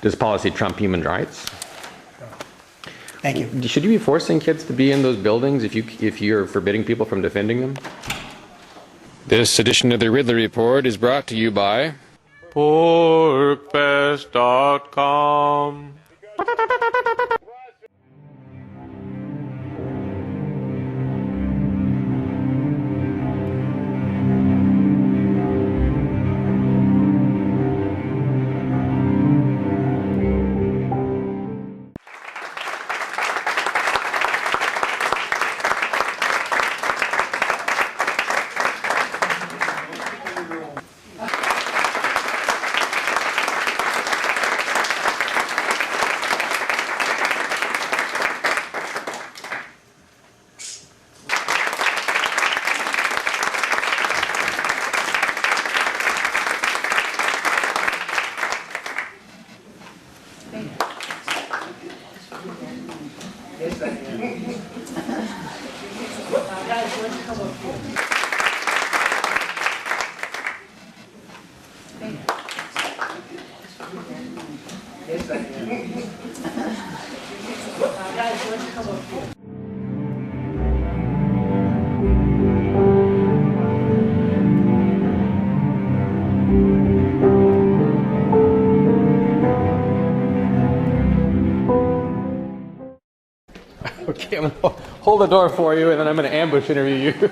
Does policy trump human rights? Thank you. Should you be forcing kids to be in those buildings if you're forbidding people from defending them? This edition of the Ridley Report is brought to you by PorkFest.com. Okay, I'm going to hold the door for you, and then I'm going to ambush interview you.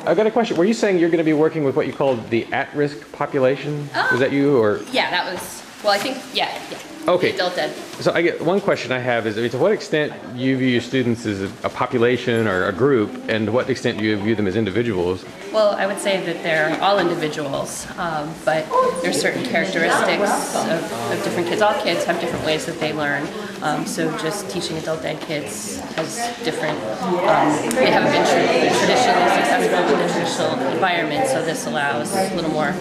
I've got a question. Were you saying you're going to be working with what you called the at-risk population? Was that you, or? Yeah, that was, well, I think, yeah. Okay. The adult ed. So I get one question I have is, to what extent you view your students as a population or a group, and to what extent do you view them as individuals? Well, I would say that they're all individuals, but there's certain characteristics of different kids. All kids have different ways that they learn. So just teaching adult ed kids has different, they haven't been traditionally successful in the traditional environment, so this allows a little more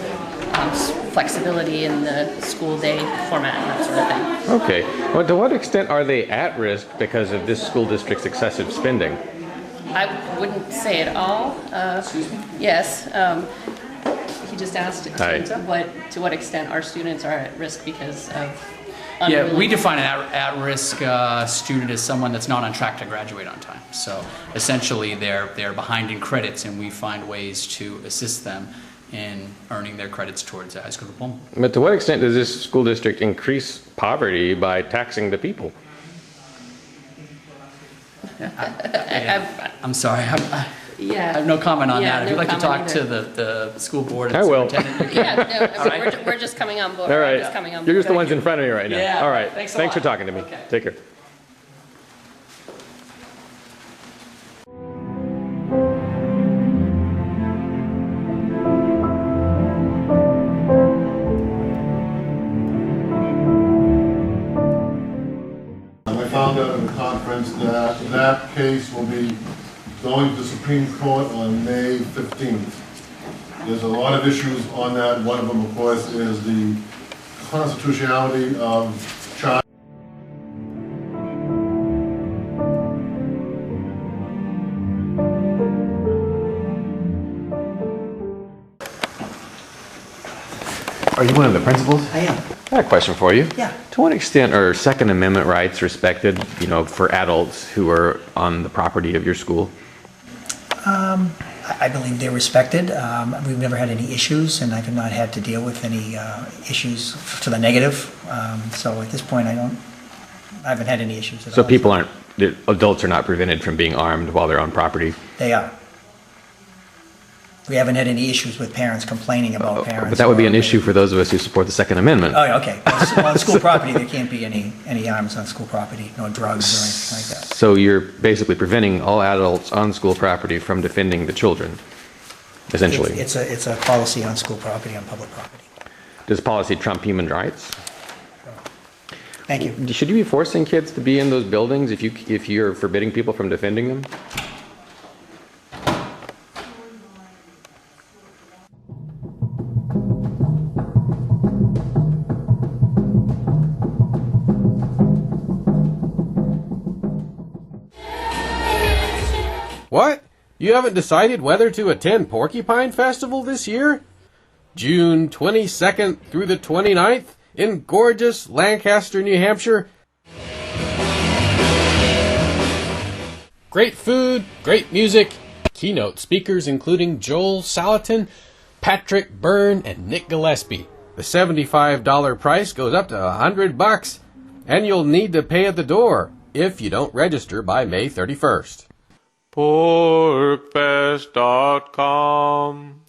flexibility in the school day format and that sort of thing. Okay. Well, to what extent are they at risk because of this school district's excessive spending? I wouldn't say at all. Excuse me? Yes. He just asked Hi. to what extent our students are at risk because of Yeah, we define an at-risk student as someone that's not on track to graduate on time. So essentially they're behind in credits, and we find ways to assist them in earning their credits towards a high school diploma. But to what extent does this school district increase poverty by taxing the people? I'm sorry, I Yeah. have no comment on Yeah, that. If no you'd like to comment talk to either. the school board and I will. superintendent. Yeah, no, right. we're just coming on board. All right. We're just coming on You're just the board. ones in front of me right now. Yeah. All right. Thanks a Thanks for lot. talking to me. Okay. Take care. I found out in the conference that that case will be going to the Supreme Court on May 15th. There's a lot of issues on that. One of them, of course, is the constitutionality of child. Are you one of the principals? I am. I have a question for you. Yeah. To what extent are Second Amendment rights respected, for adults who are on the property of your school? I believe they're respected. We've never had any issues, and I've not had to deal with any issues to the negative. So at this point, I haven't had any issues at So all. the adults are not prevented from being armed while they're on property? They are. We haven't had any issues with parents complaining about parents. But that would be an or- issue for those of us who support the Second Amendment. Oh, yeah, okay. Well, on school property, there can't be any arms on school property, no drugs or anything like that. So you're basically preventing all adults on school property from defending the children, essentially. It's a policy on school property, on public property. Does policy trump human rights? Thank you. Should you be forcing kids to be in those buildings if you're forbidding people from defending them? What? You haven't decided whether to attend Porcupine Festival this year? June 22nd through the 29th in gorgeous Lancaster, New Hampshire. Great food, great music, keynote speakers including Joel Salatin, Patrick Byrne, and Nick Gillespie. The $75 price goes up to $100, and you'll need to pay at the door if you don't register by May 31st. PorkFest.com